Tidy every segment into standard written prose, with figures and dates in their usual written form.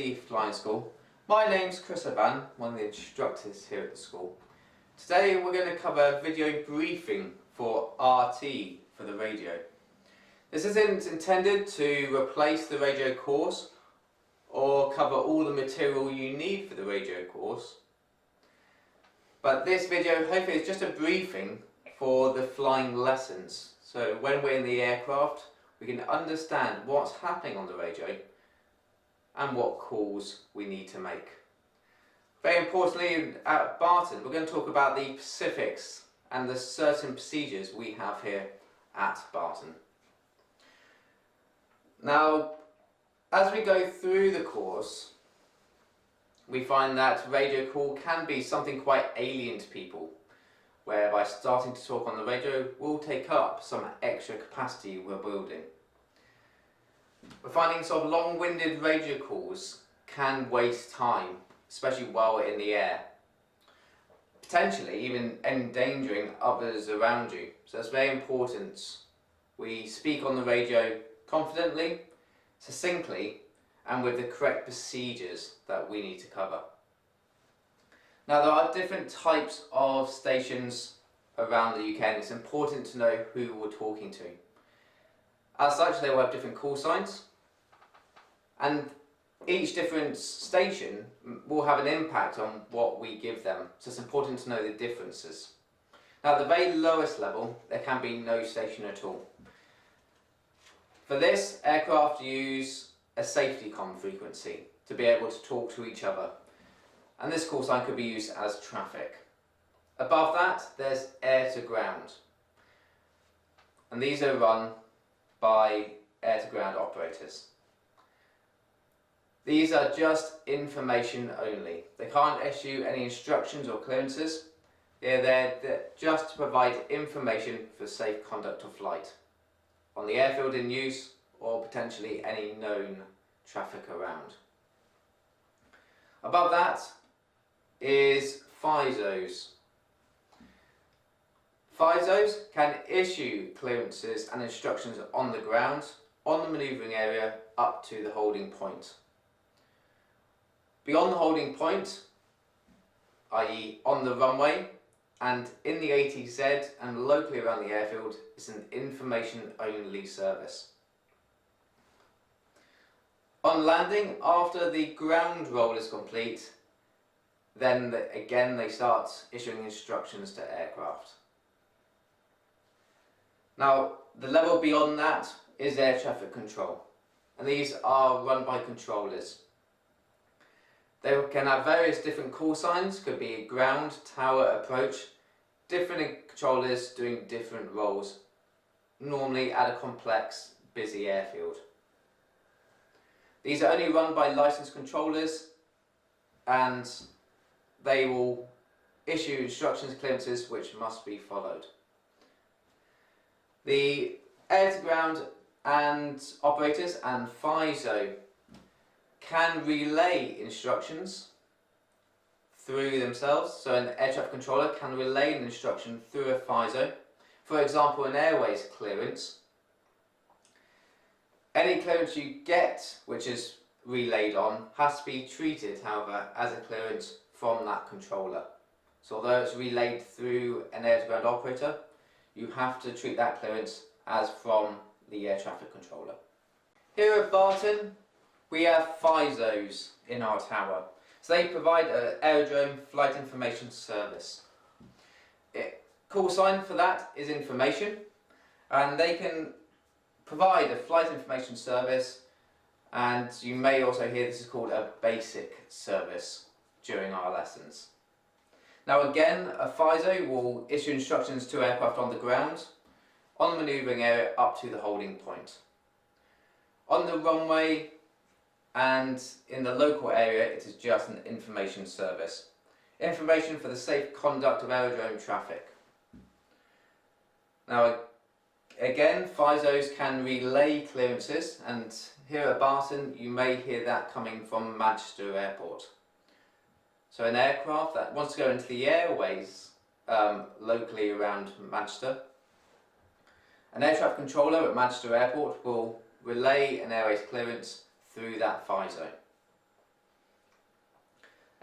RT Flying School. My name's Chris Van, one of the instructors here at the school. Today we're going to cover a video briefing for RT for the radio. This isn't intended to replace the radio course or cover all the material you need for the radio course, but this video hopefully is just a briefing for the flying lessons. So when we're in the aircraft, we can understand what's happening on the radio and what calls we need to make. Very importantly, at Barton, we're going to talk about the specifics and the certain procedures we have here at Barton. Now, as we go through the course, we find that radio call can be something quite alien to people, whereby starting to talk on the radio will take up some extra capacity we're building. We're finding sort of long-winded radio calls can waste time, especially while we're in the air, potentially even endangering others around you. So it's very important we speak on the radio confidently, succinctly, and with the correct procedures that we need to cover. Now, there are different types of stations around the UK, and it's important to know who we're talking to. As such, they will have different call signs, and each different station will have an impact on what we give them, so it's important to know the differences. Now, at the very lowest level, there can be no station at all. For this, aircraft use a safety comm frequency to be able to talk to each other, and this call sign could be used as traffic. Above that, there's air to ground, and these are run by air to ground operators. These are just information only. They can't issue any instructions or clearances. They're there just to provide information for safe conduct of flight on the airfield in use or potentially any known traffic around. Above that is FISOs. FISOs can issue clearances and instructions on the ground, on the manoeuvring area, up to the holding point. Beyond the holding point, i.e. on the runway, and in the ATZ and locally around the airfield, it's an information-only service. On landing, after the ground roll is complete, then again they start issuing instructions to aircraft. Now, the level beyond that is air traffic control, and these are run by controllers. They can have various different call signs, could be ground, tower, approach, different controllers doing different roles, normally at a complex, busy airfield. These are only run by licensed controllers, and they will issue instructions, clearances which must be followed. The air-to-ground and operators and FISO can relay instructions through themselves. So an air traffic controller can relay an instruction through a FISO. For example, an airways clearance. Any clearance you get which is relayed on has to be treated, however, as a clearance from that controller. So although it's relayed through an air-to-ground operator, you have to treat that clearance as from the air traffic controller. Here at Barton, we have FISOs in our tower. So they provide an aerodrome flight information service. Call sign for that is information, and they can provide a flight information service, and you may also hear this is called a basic service during our lessons. Now again, a FISO will issue instructions to aircraft on the ground, on the manoeuvring area up to the holding point. On the runway and in the local area, it is just an information service. Information for the safe conduct of aerodrome traffic. Now again, FISOs can relay clearances, and here at Barton you may hear that coming from Manchester Airport. So an aircraft that wants to go into the airways locally around Manchester, an air traffic controller at Manchester Airport will relay an airways clearance through that FISO.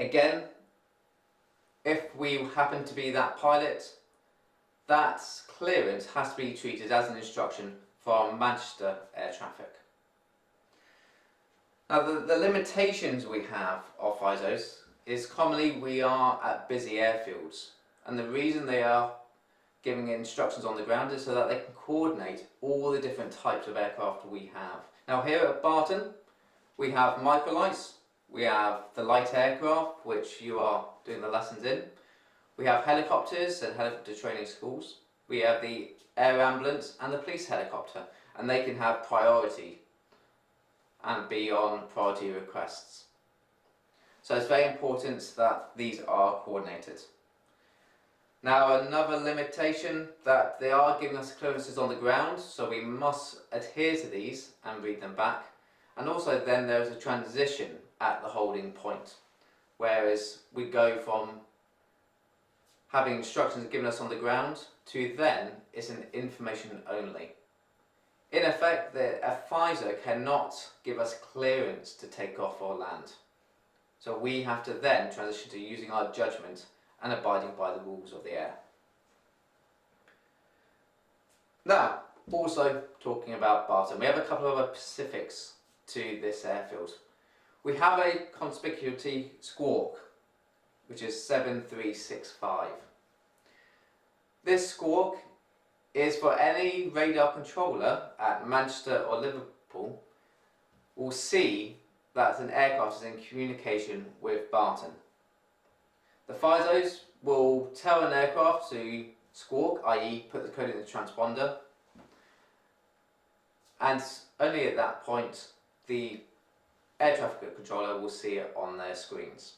Again, if we happen to be that pilot, that clearance has to be treated as an instruction from Manchester air traffic. Now the limitations we have of FISOs is commonly we are at busy airfields, and the reason they are giving instructions on the ground is so that they can coordinate all the different types of aircraft we have. Now here at Barton we have microlights, we have the light aircraft which you are doing the lessons in, we have helicopters and helicopter training schools, we have the air ambulance and the police helicopter, and they can have priority and be on priority requests. So it's very important that these are coordinated. Now another limitation that they are giving us clearances on the ground, so we must adhere to these and read them back. And also then there's a transition at the holding point, whereas we go from having instructions given us on the ground to then it's an information only. In effect, a FISO cannot give us clearance to take off or land. So we have to then transition to using our judgment and abiding by the rules of the air. Now, also talking about Barton, we have a couple of other specifics to this airfield. We have a conspicuity squawk, which is 7365. This squawk is for any radar controller at Manchester or Liverpool will see that an aircraft is in communication with Barton. The FISOs will tell an aircraft to squawk, i.e. put the code in the transponder, and only at that point the air traffic controller will see it on their screens.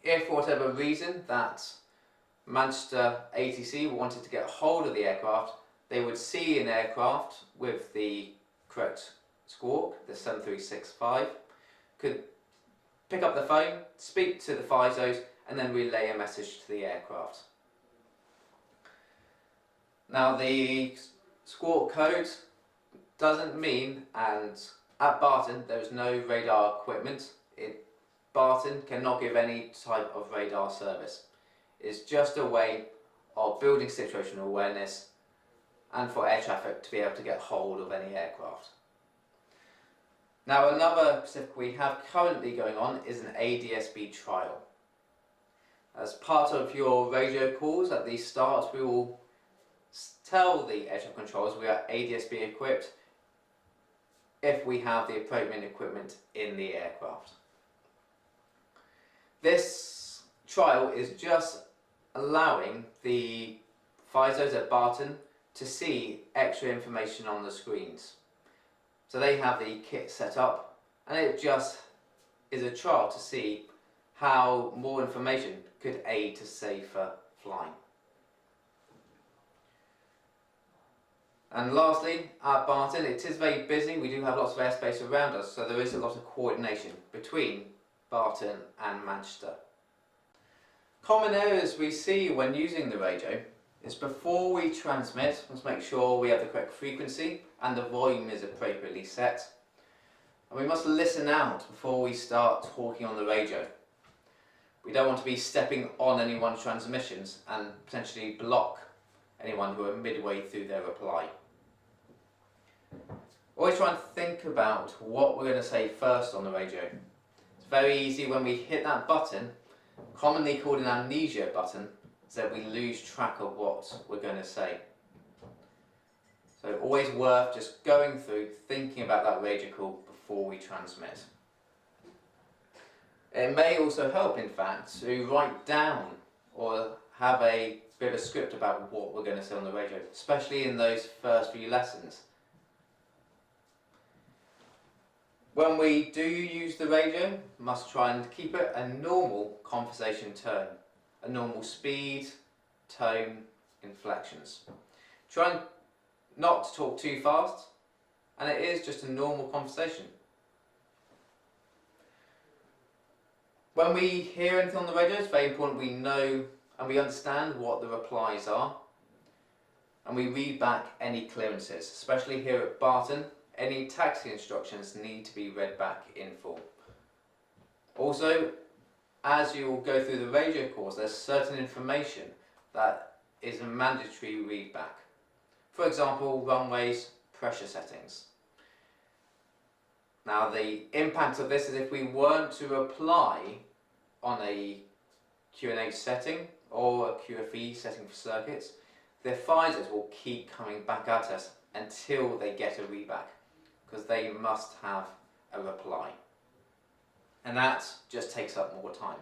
If for whatever reason that Manchester ATC wanted to get hold of the aircraft, they would see an aircraft with the correct squawk, the 7365, could pick up the phone, speak to the FISOs, and then relay a message to the aircraft. Now the squawk code doesn't mean, and at Barton there is no radar equipment. Barton cannot give any type of radar service. It's just a way of building situational awareness and for air traffic to be able to get hold of any aircraft. Now another specific we have currently going on is an ADSB trial. As part of your radio calls at the start, we will tell the air traffic controllers we are ADSB equipped if we have the appropriate equipment in the aircraft. This trial is just allowing the FISOs at Barton to see extra information on the screens. So they have the kit set up, and it just is a trial to see how more information could aid to safer flying. And lastly, at Barton, it is very busy. We do have lots of airspace around us, so there is a lot of coordination between Barton and Manchester. Common errors we see when using the radio is before we transmit, let's make sure we have the correct frequency and the volume is appropriately set. And we must listen out before we start talking on the radio. We don't want to be stepping on anyone's transmissions and potentially block anyone who are midway through their reply. Always try and think about what we're going to say first on the radio. It's very easy when we hit that button, commonly called an amnesia button, so that we lose track of what we're going to say. So always worth just going through, thinking about that radio call before we transmit. It may also help, in fact, to write down or have a bit of a script about what we're going to say on the radio, especially in those first few lessons. When we do use the radio, we must try and keep it a normal conversation tone, a normal speed, tone, inflections. Try and not to talk too fast, and it is just a normal conversation. When we hear anything on the radio, it's very important we know and we understand what the replies are, and we read back any clearances, especially here at Barton. Any taxi instructions need to be read back in full. Also, as you will go through the radio course, there's certain information that is a mandatory read back. For example, runways, pressure settings. Now the impact of this is if we weren't to apply on a QNH setting or a QFE setting for circuits, the advisors will keep coming back at us until they get a readback, because they must have a reply. And that just takes up more time.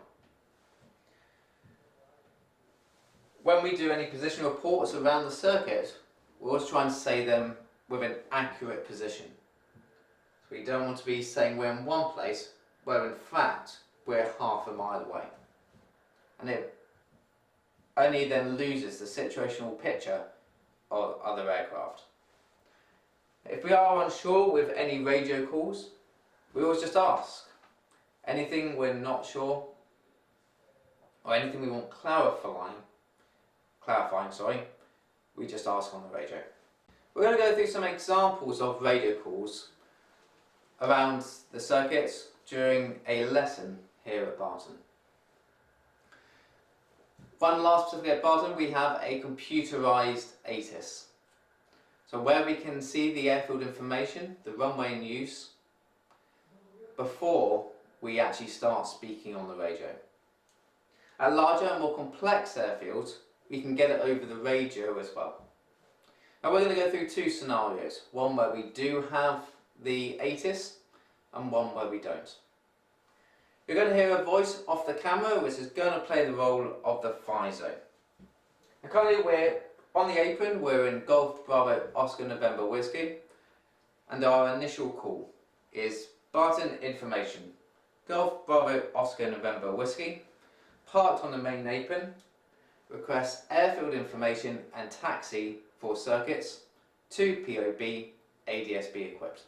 When we do any position reports around the circuit, we always try and say them with an accurate position. So we don't want to be saying we're in one place where in fact we're half a mile away. And it only then loses the situational picture of other aircraft. If we are unsure with any radio calls, we always just ask. Anything we're not sure, or anything we want clarifying, we just ask on the radio. We're going to go through some examples of radio calls around the circuits during a lesson here at Barton. One last specific at Barton, we have a computerized ATIS. So where we can see the airfield information, the runway in use, before we actually start speaking on the radio. At larger and more complex airfields, we can get it over the radio as well. Now we're going to go through two scenarios, one where we do have the ATIS and one where we don't. You're going to hear a voice off the camera which is going to play the role of the FISO. Now currently we're on the apron, we're in Golf Bravo Oscar November Whiskey, and our initial call is Barton information. Golf Bravo Oscar November Whiskey, parked on the main apron, request airfield information and taxi for circuits to POB ADSB equipped.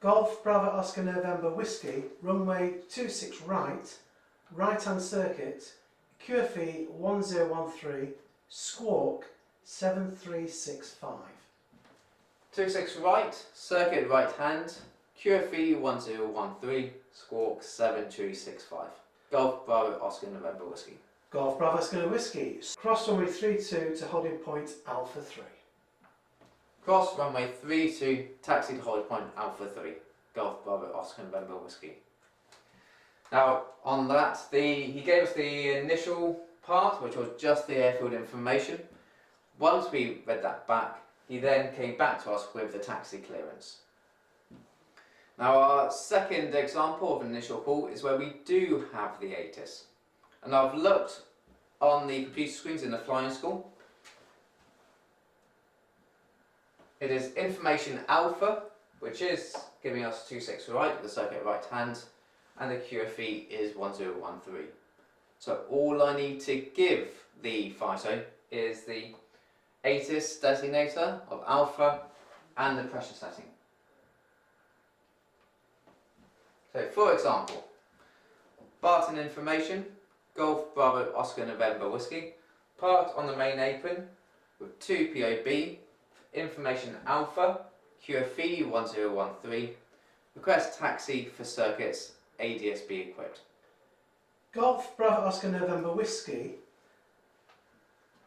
Golf Bravo Oscar November Whiskey, runway 26 right, right-hand circuit, QFE 1013, squawk 7365. 26 right, circuit right hand, QFE 1013, squawk 7365. Golf Bravo Oscar November Whiskey. Golf Bravo Oscar Whiskey, cross runway 32 to holding point Alpha 3. Cross runway 32, taxi to holding point Alpha 3. Golf Bravo Oscar November Whiskey. Now on that, he gave us the initial part, which was just the airfield information. Once we read that back, he then came back to us with the taxi clearance. Now our second example of an initial call is where we do have the ATIS. And I've looked on the computer screens in the flying school. It is information alpha, which is giving us 26 right, the circuit right hand, and the QFE is 1013. So all I need to give the FISO is the ATIS designator of alpha and the pressure setting. So for example, Barton information, Golf Bravo Oscar November Whiskey, parked on the main apron with 2 POB, information alpha, QFE 1013, request taxi for circuits ADSB equipped. Golf Bravo Oscar November Whiskey,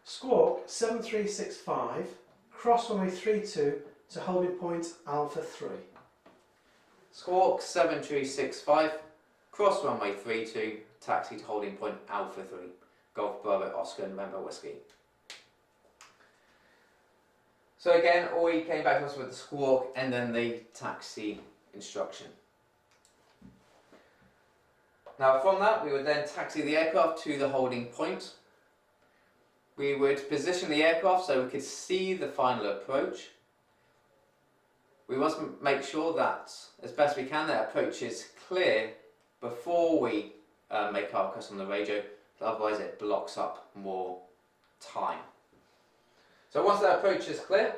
squawk 7365, cross runway 32 to holding point Alpha 3. Squawk 7365, cross runway 32, taxi to holding point Alpha 3, Golf Bravo Oscar November Whiskey. So again, all he came back to us with the squawk and then the taxi instruction. Now from that, we would then taxi the aircraft to the holding point. We would position the aircraft so we could see the final approach. We must make sure that, as best we can, that approach is clear before we make our request on the radio, otherwise it blocks up more time. So once that approach is clear,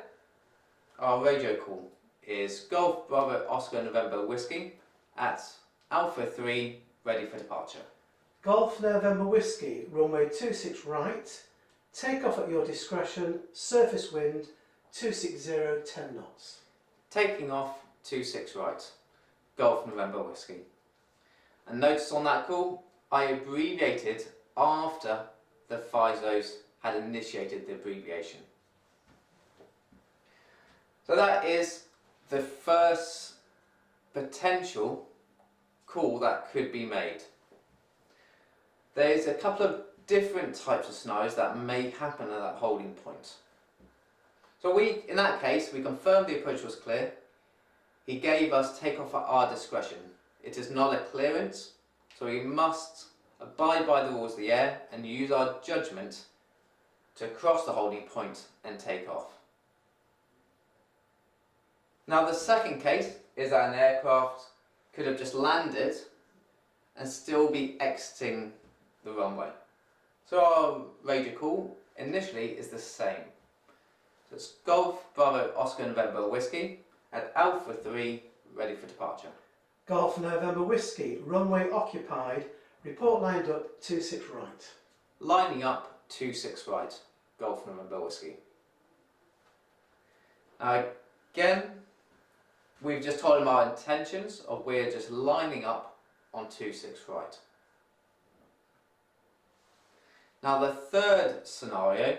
our radio call is Golf Bravo Oscar November Whiskey at Alpha 3, ready for departure. Golf November Whiskey, runway 26 right, take off at your discretion, surface wind 260, 10 knots. Taking off 26 right, Golf November Whiskey. And notice on that call, I abbreviated after the FISOs had initiated the abbreviation. So that is the first potential call that could be made. There's a couple of different types of scenarios that may happen at that holding point. So in that case, we confirmed the approach was clear. He gave us takeoff at our discretion. It is not a clearance, so we must abide by the rules of the air and use our judgment to cross the holding point and take off. Now the second case is that an aircraft could have just landed and still be exiting the runway. So our radio call initially is the same. So it's Golf Bravo Oscar November Whiskey at Alpha 3 ready for departure. Golf November Whiskey, runway occupied, report lined up 26 right. Lining up 26 right, Golf November Whiskey. Now again, we've just told him our intentions of we're just lining up on 26 right. Now the third scenario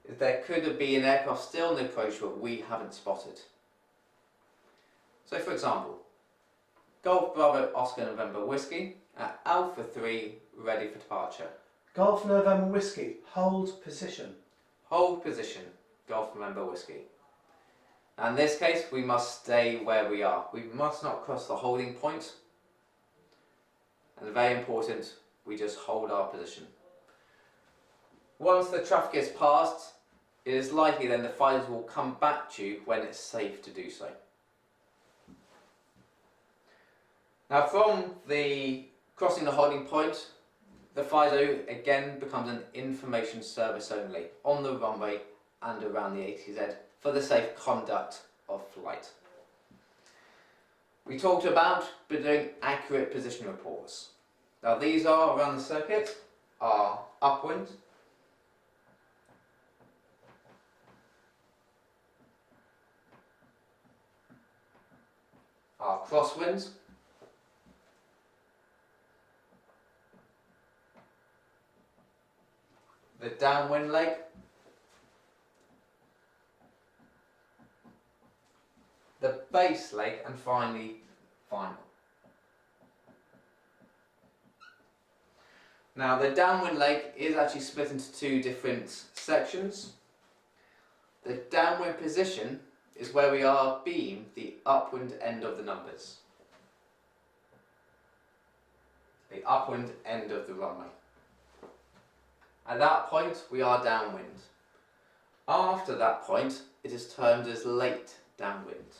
is there could be an aircraft still in the approach but we haven't spotted. So for example, Golf Bravo Oscar November Whiskey at Alpha 3 ready for departure. Golf November Whiskey, hold position. Hold position, Golf November Whiskey. Now in this case we must stay where we are. We must not cross the holding point. And very important, we just hold our position. Once the traffic is passed, it is likely then the fighters will come back to you when it's safe to do so. Now from the crossing the holding point, the FISO again becomes an information service only on the runway and around the ATZ for the safe conduct of flight. We talked about doing accurate position reports. Now these are around the circuit are upwind, our crosswinds, the downwind leg, the base leg, and finally final. Now the downwind leg is actually split into two different sections. The downwind position is where we are beam the upwind end of the numbers. The upwind end of the runway. At that point we are downwind. After that point it is termed as late downwind.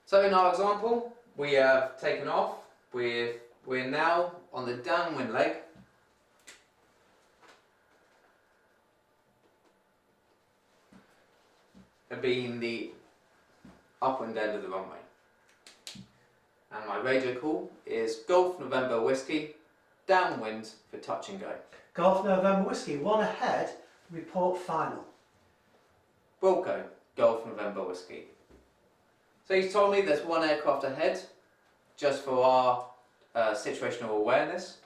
So in our example, we have taken off, we're now on the downwind leg, being the upwind end of the runway. And my radio call is Golf November Whiskey, downwind for touch and go. Golf November Whiskey, one ahead, report final. Wilco, Golf November Whiskey. So he's told me there's one aircraft ahead, just for our situational awareness.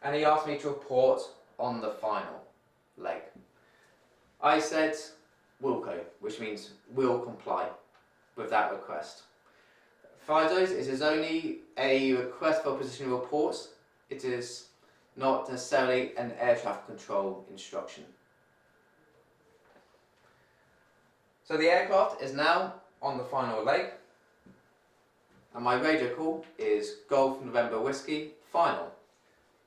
And he asked me to report on the final leg. I said Wilco, which means will comply with that request. FISOs, it is only a request for position reports. It is not necessarily an air traffic control instruction. So the aircraft is now on the final leg, and my radio call is Golf November Whiskey, final.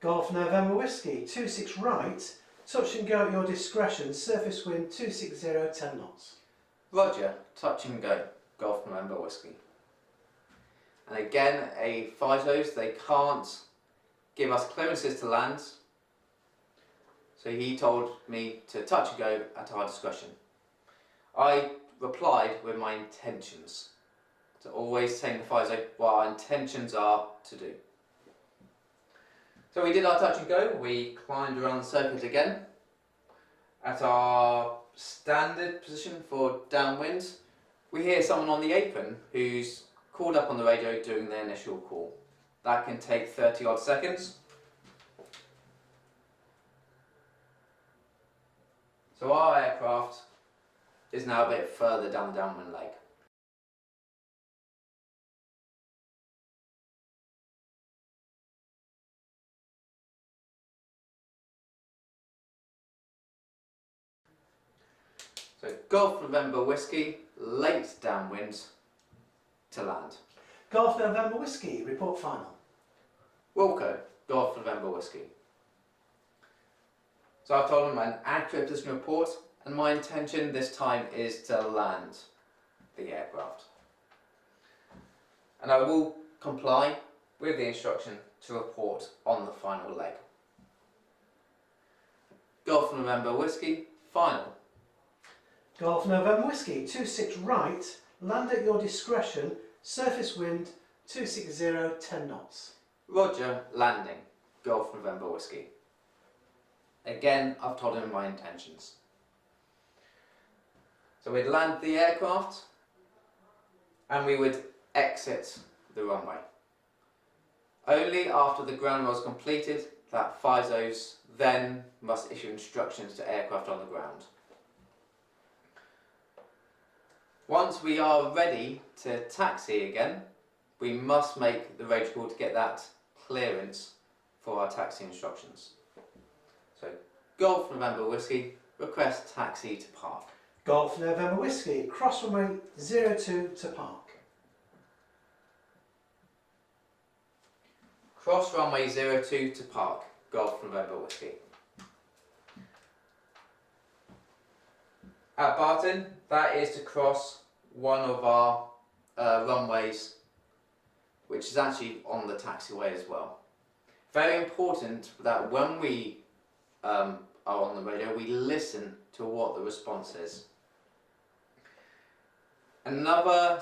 Golf November Whiskey, 26 right, touch and go at your discretion, surface wind 260, 10 knots. Roger, touch and go, Golf November Whiskey. And again, FISOs, they can't give us clearances to land, so he told me to touch and go at our discretion. I replied with my intentions to always signify what our intentions are to do. So we did our touch and go, we climbed around the circuit again. At our standard position for downwind, we hear someone on the apron who's called up on the radio during the initial call. That can take 30 odd seconds. So our aircraft is now a bit further down the downwind leg. So Golf November Whiskey, late downwind to land. Golf November Whiskey, report final. Wilco, Golf November Whiskey. So I've told them an accurate position report, and my intention this time is to land the aircraft. And I will comply with the instruction to report on the final leg. Golf November Whiskey, final. Golf November Whiskey, 26 right, land at your discretion, surface wind 260, 10 knots. Roger, landing. Golf November Whiskey. Again, I've told him my intentions. So we'd land the aircraft and we would exit the runway. Only after the ground was completed that FISOs then must issue instructions to aircraft on the ground. Once we are ready to taxi again, we must make the radio call to get that clearance for our taxi instructions. So, Golf November Whiskey, request taxi to park. Golf November Whiskey, cross runway 02 to park. Cross runway 02 to park. Golf November Whiskey. At Barton, that is to cross one of our runways, which is actually on the taxiway as well. Very important that when we are on the radio, we listen to what the response is. Another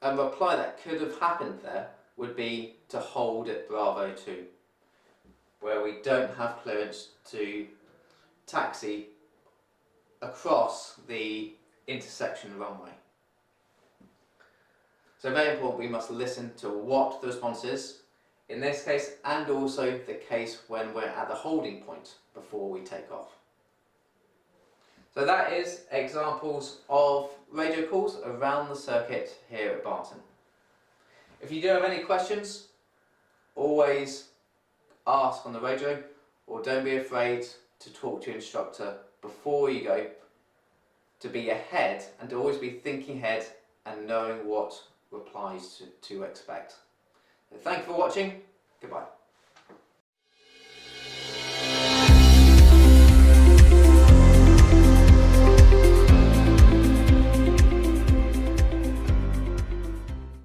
reply that could have happened there would be to hold at Bravo 2, where we don't have clearance to taxi across the intersection runway. So very important, we must listen to what the response is, in this case, and also the case when we're at the holding point before we take off. So that is examples of radio calls around the circuit here at Barton. If you do have any questions, always ask on the radio, or don't be afraid to talk to your instructor before you go, to be ahead and to always be thinking ahead and knowing what replies to expect. So thank you for watching. Goodbye.